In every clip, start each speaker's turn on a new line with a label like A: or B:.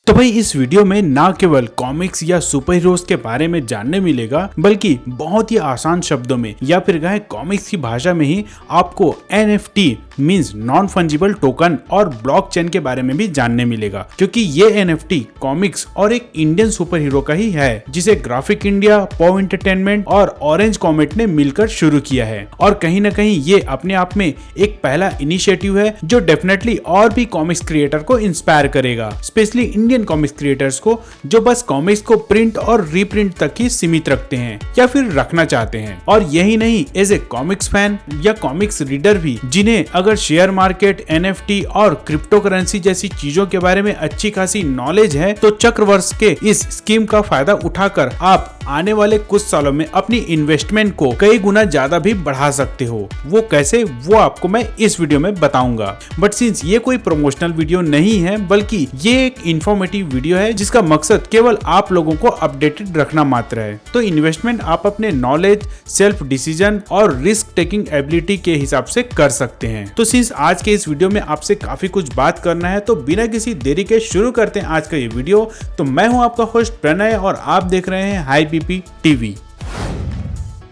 A: तो भाई इस वीडियो में ना केवल कॉमिक्स या सुपर हीरोज के बारे में जानने मिलेगा, बल्कि बहुत ही आसान शब्दों में या फिर कहें कॉमिक्स की भाषा में ही आपको NFT means non fungible token और ब्लॉकचेन के बारे में भी जानने मिलेगा, क्योंकि ये NFT कॉमिक्स और एक इंडियन सुपर हीरो का ही है जिसे ग्राफिक इंडिया, पॉव एंटरटेनमेंट और ऑरेंज कॉमेट ने मिलकर शुरू किया है। और कहीं ना कहीं ये अपने आप में एक पहला इनिशिएटिव है जो डेफिनेटली और भी कॉमिक्स क्रिएटर को इंस्पायर करेगा, स्पेशली इंडियन कॉमिक्स क्रिएटर्स को जो बस कॉमिक्स को प्रिंट और रीप्रिंट तक ही सीमित रखते हैं या फिर रखना चाहते हैं। और यही नहीं, एज ए कॉमिक्स फैन या कॉमिक्स रीडर भी जिन्हें अगर शेयर मार्केट, NFT और क्रिप्टो करेंसी जैसी चीजों के बारे में अच्छी खासी नॉलेज है, तो चक्रवर्ष के इस स्कीम का फायदा उठाकर आप आने वाले कुछ सालों में अपनी इन्वेस्टमेंट को कई गुना ज्यादा भी बढ़ा सकते हो। वो कैसे, वो आपको मैं इस वीडियो में बताऊंगा। बट सिंस ये कोई प्रमोशनल वीडियो नहीं है, बल्कि ये एक इंफॉर्मेटिव वीडियो है जिसका मकसद केवल आप लोगों को अपडेटेड रखना मात्र है। तो इन्वेस्टमेंट आप अपने नॉलेज, सेल्फ डिसीजन और रिस्क टेकिंग एबिलिटी के हिसाब से कर सकते हैं। तो सिंस आज के इस वीडियो में आपसे काफी कुछ बात करना है, तो बिना किसी देरी के शुरू करते हैं आज का ये वीडियो। तो मैं हूं आपका होस्ट प्रणय और आप देख रहे हैं हाई बीपी टीवी।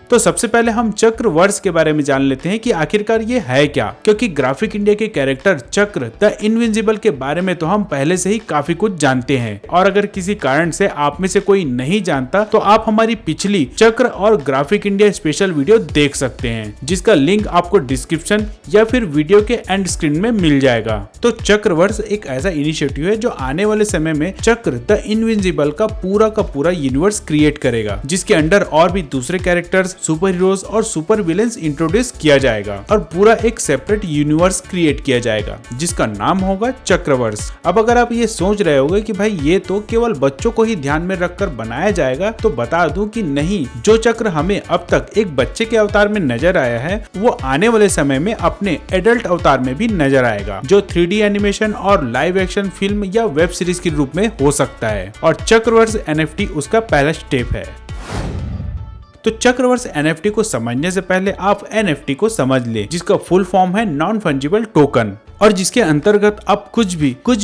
A: तो सबसे पहले हम चक्रवर्ष के बारे में जान लेते हैं कि आखिरकार ये है क्या, क्योंकि ग्राफिक इंडिया के कैरेक्टर चक्र द इनविंसिबल के बारे में तो हम पहले से ही काफी कुछ जानते हैं। और अगर किसी कारण से आप में से कोई नहीं जानता, तो आप हमारी पिछली चक्र और ग्राफिक इंडिया स्पेशल वीडियो देख सकते हैं, जिसका लिंक आपको डिस्क्रिप्शन या फिर वीडियो के एंड स्क्रीन में मिल जाएगा। तो चक्रवर्ष एक ऐसा इनिशिएटिव है जो आने वाले समय में चक्र द इनविंसिबल का पूरा यूनिवर्स क्रिएट करेगा, जिसके अंडर और भी दूसरे कैरेक्टर्स, सुपर हीरोज और सुपर विलेंस इंट्रोड्यूस किया जाएगा और पूरा एक सेपरेट यूनिवर्स क्रिएट किया जाएगा जिसका नाम होगा चक्रवर्ष। अब अगर आप ये सोच रहे होंगे कि भाई ये तो केवल बच्चों को ही ध्यान में रखकर बनाया जाएगा, तो बता दूं कि नहीं, जो चक्र हमें अब तक एक बच्चे के अवतार में नजर आया है, वो आने वाले समय में अपने एडल्ट अवतार में भी नजर आएगा, जो 3D एनिमेशन और लाइव एक्शन फिल्म या वेब सीरीज के रूप में हो सकता है। और चक्रवर्ष NFT उसका पहला स्टेप है। तो चक्रवर्ष NFT को समझने से पहले आप NFT को समझ ले, जिसका फुल फॉर्म है नॉन फंजिबल टोकन, और जिसके अंतर्गत आप कुछ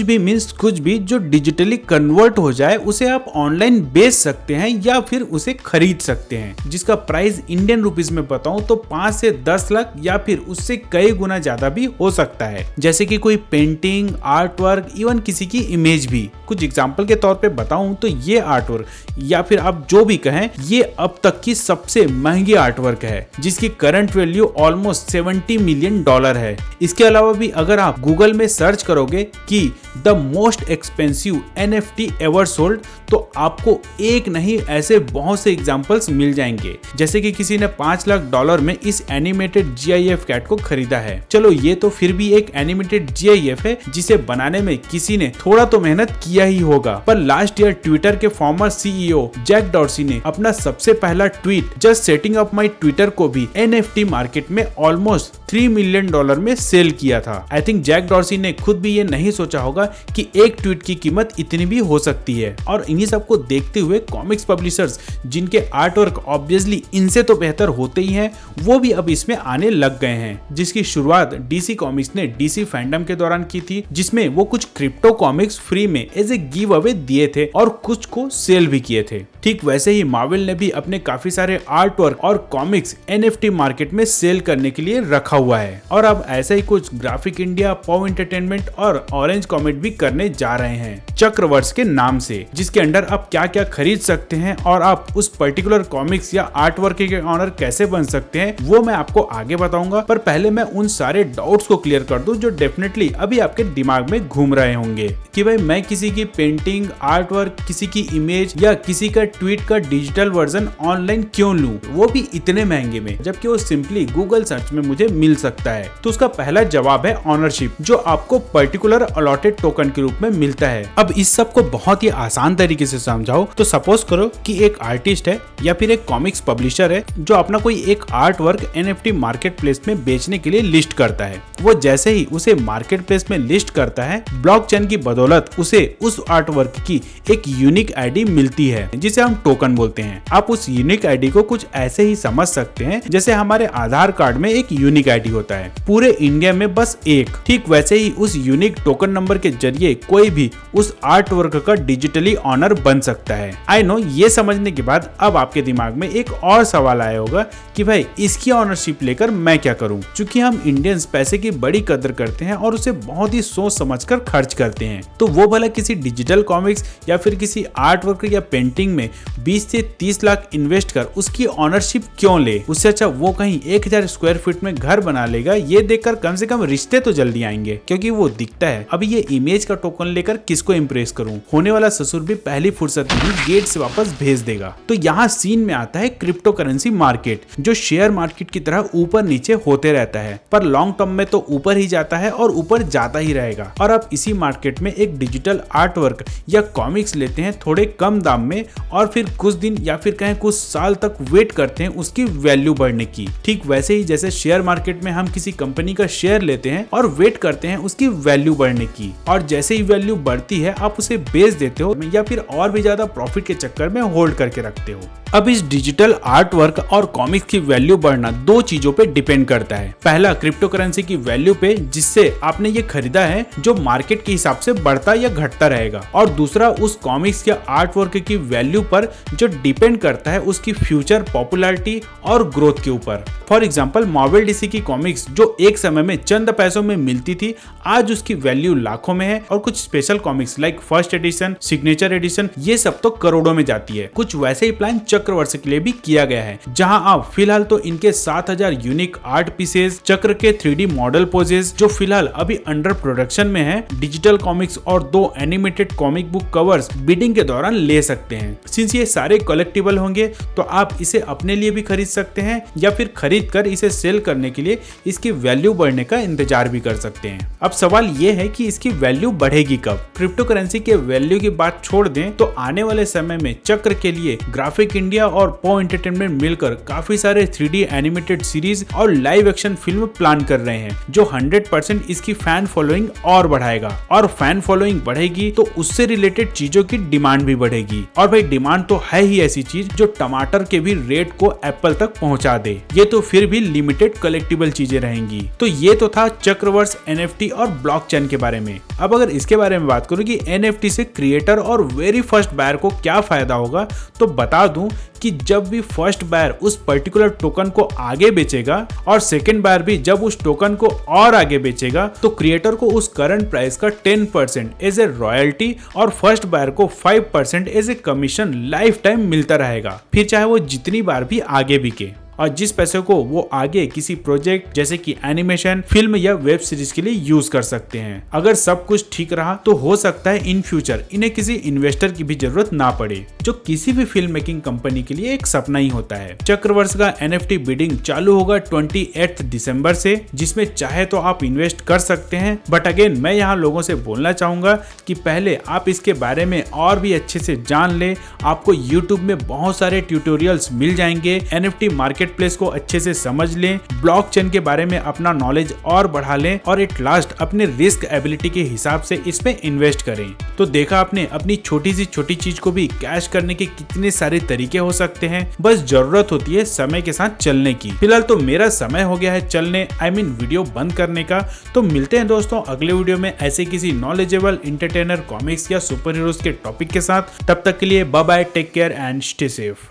A: भी मीन्स कुछ भी जो डिजिटली कन्वर्ट हो जाए उसे आप ऑनलाइन बेच सकते हैं या फिर उसे खरीद सकते हैं, जिसका प्राइस इंडियन रुपीस में बताऊं तो 5 से 10 लाख या फिर उससे कई गुना ज्यादा भी हो सकता है। जैसे कि कोई पेंटिंग, आर्ट वर्क, इवन किसी की इमेज भी। कुछ एग्जाम्पल के तौर पे बताऊं तो ये आर्ट वर्क या फिर आप जो भी कहें, ये अब तक की सबसे महंगी आर्ट वर्क है, जिसकी करंट वैल्यू ऑलमोस्ट $70 मिलियन है। इसके अलावा भी अगर आप गूगल में सर्च करोगे कि the most expensive NFT ever sold, तो आपको एक नहीं ऐसे बहुत से एग्जांपल्स मिल जाएंगे। जैसे कि किसी ने $5 लाख में इस एनिमेटेड GIF कैट को खरीदा है। चलो ये तो फिर भी एक एनिमेटेड GIF है जिसे बनाने में किसी ने थोड़ा तो मेहनत किया ही होगा, पर लास्ट ईयर ट्विटर के फॉर्मर CEO जैक डॉर्सी ने अपना सबसे पहला tweet just setting up my Twitter को भी NFT मार्केट में ऑलमोस्ट $3 मिलियन में सेल किया था। आई थिंक जैक डॉर्सी ने खुद भी ये नहीं सोचा होगा कि एक ट्वीट की कीमत इतनी भी हो सकती है। और इन्हीं सबको देखते हुए कॉमिक्स पब्लिशर्स, जिनके आर्ट वर्क ऑब्वियसली इनसे तो बेहतर होते ही हैं, वो भी अब इसमें आने लग गए हैं, जिसकी शुरुआत DC कॉमिक्स ने DC फैंडम के दौरान की थी, जिसमें वो कुछ क्रिप्टो कॉमिक्स फ्री में एज ए गिव अवे दिए थे और कुछ को सेल भी किए थे। ठीक वैसे ही मार्वल ने भी अपने काफी सारे आर्ट वर्क और कॉमिक्स NFT मार्केट में सेल करने के लिए रखा हुआ है। और अब ऐसा ही कुछ ग्राफिक इंडिया, पॉव एंटरटेनमेंट और ऑरेंज कॉमेट भी करने जा रहे हैं चक्रवर्ष के नाम से, जिसके अंडर आप क्या क्या खरीद सकते हैं और आप उस पर्टिकुलर कॉमिक्स या आर्ट वर्क के ऑनर कैसे बन सकते हैं, वो मैं आपको आगे बताऊंगा। पर पहले मैं उन सारे डाउट्स को क्लियर कर दूं जो डेफिनेटली अभी आपके दिमाग में घूम रहे होंगे कि भाई मैं किसी की पेंटिंग, आर्ट वर्क, किसी की इमेज या किसी का ट्वीट का डिजिटल वर्जन ऑनलाइन क्यों लूं, वो भी इतने महंगे में, जबकि वो सिंपली गूगल सर्च में मुझे मिल सकता है। तो उसका पहला जवाब है ऑनरशिप, जो आपको पर्टिकुलर अलॉटेड टोकन के रूप में मिलता है। अब इस सब को बहुत ही आसान तरीके से समझाओ तो सपोज करो कि एक आर्टिस्ट है या फिर एक कॉमिक्स पब्लिशर है जो अपना कोई एक art work NFT market place में बेचने के लिए लिस्ट करता है। वो जैसे ही उसे मार्केट प्लेस में लिस्ट करता है, ब्लॉकचेन की बदौलत उसे उस आर्ट वर्क की एक यूनिक ID मिलती है, जिसे हम टोकन बोलते हैं। आप उस यूनिक ID को कुछ ऐसे ही समझ सकते हैं जैसे हमारे आधार कार्ड में एक यूनिक ID होता है, पूरे इंडिया में बस एक। ठीक वैसे ही उस यूनिक टोकन नंबर के जरिए कोई भी उस आर्ट वर्क का डिजिटली ऑनर बन सकता है। आई नो, ये समझने के बाद अब आपके दिमाग में एक और सवाल आया होगा कि भाई इसकी ऑनरशिप लेकर मैं क्या करूं? क्योंकि हम इंडियंस पैसे की बड़ी कदर करते हैं और उसे बहुत ही सोच समझकर खर्च करते हैं, तो वो भला किसी डिजिटल कॉमिक्स या फिर किसी आर्ट वर्क या पेंटिंग में 20 से 30 लाख इन्वेस्ट कर उसकी ऑनरशिप क्यों ले? उससे अच्छा वो कहीं 1000 स्क्वायर फीट में घर बना लेगा। ये देखकर कम से कम रिश्ते तो जल्दी आएंगे क्योंकि वो दिखता है। अभी ये इमेज का टोकन लेकर किसको इम्प्रेस करूं? होने वाला ससुर भी पहली फुर्सत में ही गेट से वापस भेज देगा। तो यहाँ सीन में आता है क्रिप्टो करेंसी मार्केट, जो शेयर मार्केट की तरह ऊपर नीचे होते रहता है, पर लॉन्ग टर्म में तो ऊपर ही जाता है और ऊपर जाता ही रहेगा। और आप इसी मार्केट में एक डिजिटल आर्ट वर्क या कॉमिक्स लेते हैं थोड़े कम दाम में और फिर कुछ दिन या फिर कहें कुछ साल तक वेट करते हैं उसकी वैल्यू बढ़ने की। ठीक वैसे ही जैसे शेयर मार्केट में हम किसी कंपनी का शेयर लेते हैं और वेट करते हैं उसकी वैल्यू बढ़ने की, और जैसे ही वैल्यू बढ़ती है आप उसे बेच देते हो या फिर और भी ज्यादा प्रॉफिट के चक्कर में होल्ड करके रखते हो। अब इस डिजिटल आर्ट वर्क और कॉमिक्स की वैल्यू बढ़ना दो चीजों पे डिपेंड करता है। पहला क्रिप्टो करेंसी की वैल्यू पे, जिससे आपने ये खरीदा है, जो मार्केट के हिसाब से बढ़ता या घटता रहेगा, और दूसरा उस कॉमिक्स या आर्ट वर्क की वैल्यू पर, जो डिपेंड करता है उसकी फ्यूचर पॉपुलैरिटी और ग्रोथ के ऊपर। फॉर एग्जाम्पल मार्वल डीसी की कॉमिक्स जो एक समय में चंद पैसों में मिलती थी, आज उसकी वैल्यू लाखों में है, और कुछ special comics like first edition, signature edition, ये सब तो करोड़ों में जाती है। कुछ वैसे ही प्लान चक्रवर्ष के लिए भी किया गया है, जहां आप फिलहाल तो इनके 7000 यूनिक आर्ट पीसेस, चक्र के 3D मॉडल पोजेस जो फिलहाल अभी अंडर प्रोडक्शन में है, डिजिटल कॉमिक्स और 2 animated comic book covers bidding के दौरान ले सकते हैं। सिंस ये सारे कलेक्टिबल होंगे तो आप इसे अपने लिए भी खरीद सकते हैं या फिर खरीद कर इसे सेल करने के लिए इसकी वैल्यू बढ़ने का इंतजार भी कर सकते हैं। अब सवाल ये है कि इसकी वैल्यू बढ़ेगी कब? क्रिप्टो करेंसी के वैल्यू की बात छोड़ दें तो आने वाले समय में चक्र के लिए ग्राफिक इंडिया और पो एंटरटेनमेंट मिलकर काफी सारे 3D एनिमेटेड सीरीज और लाइव एक्शन फिल्म प्लान कर रहे हैं, जो 100% इसकी फैन फॉलोइंग और बढ़ाएगा, और फैन फॉलोइंग बढ़ेगी तो उससे रिलेटेड चीजों की डिमांड भी बढ़ेगी। और भाई डिमांड तो है ही ऐसी चीज जो टमाटर के भी रेट को एप्पल तक पहुंचा दे। ये तो फिर भी लिमिटेड कलेक्टिबल चीजें रहेंगी। तो ये तो था चक्रवर्ष, NFT और ब्लॉकचेन के बारे में। अब अगर इसके बारे में बात करूं कि NFT से क्रिएटर और वेरी फर्स्ट बायर को क्या फायदा होगा, तो बता दूं कि जब भी फर्स्ट बायर उस पर्टिकुलर टोकन को आगे बेचेगा और सेकंड बायर भी जब उस टोकन को और आगे बेचेगा, तो क्रिएटर को उस करंट प्राइस का 10% एज ए रॉयल्टी और फर्स्ट बायर को 5% as a commission life time मिलता रहेगा, फिर चाहे वो जितनी बार भी आगे बिके। और जिस पैसे को वो आगे किसी प्रोजेक्ट जैसे कि एनिमेशन, फिल्म या वेब सीरीज के लिए यूज कर सकते हैं। अगर सब कुछ ठीक रहा तो हो सकता है इन फ्यूचर इन्हें किसी इन्वेस्टर की भी जरूरत ना पड़े, जो किसी भी फिल्म मेकिंग कंपनी के लिए एक सपना ही होता है। चक्रवर्ष का NFT बिडिंग चालू होगा 28 दिसंबर से, जिसमें चाहे तो आप इन्वेस्ट कर सकते हैं। बट अगेन मैं यहाँ लोगों से बोलना चाहूंगा कि पहले आप इसके बारे में और भी अच्छे से जान ले। आपको YouTube में बहुत सारे ट्यूटोरियल्स मिल जाएंगे। NFT मार्केट प्लेस को अच्छे से समझ लें, ब्लॉकचेन के बारे में अपना नॉलेज और बढ़ा लें, और एट लास्ट अपने रिस्क एबिलिटी के हिसाब से इसमें इन्वेस्ट करें। तो देखा आपने, अपनी छोटी सी छोटी चीज को भी कैश करने के कितने सारे तरीके हो सकते हैं, बस जरूरत होती है समय के साथ चलने की। फिलहाल तो मेरा समय हो गया है चलने, वीडियो बंद करने का। तो मिलते हैं दोस्तों अगले वीडियो में ऐसे किसी नॉलेजेबल एंटरटेनर, कॉमिक्स या सुपर हीरोज के टॉपिक के साथ। तब तक के लिए bye bye, take care and stay safe.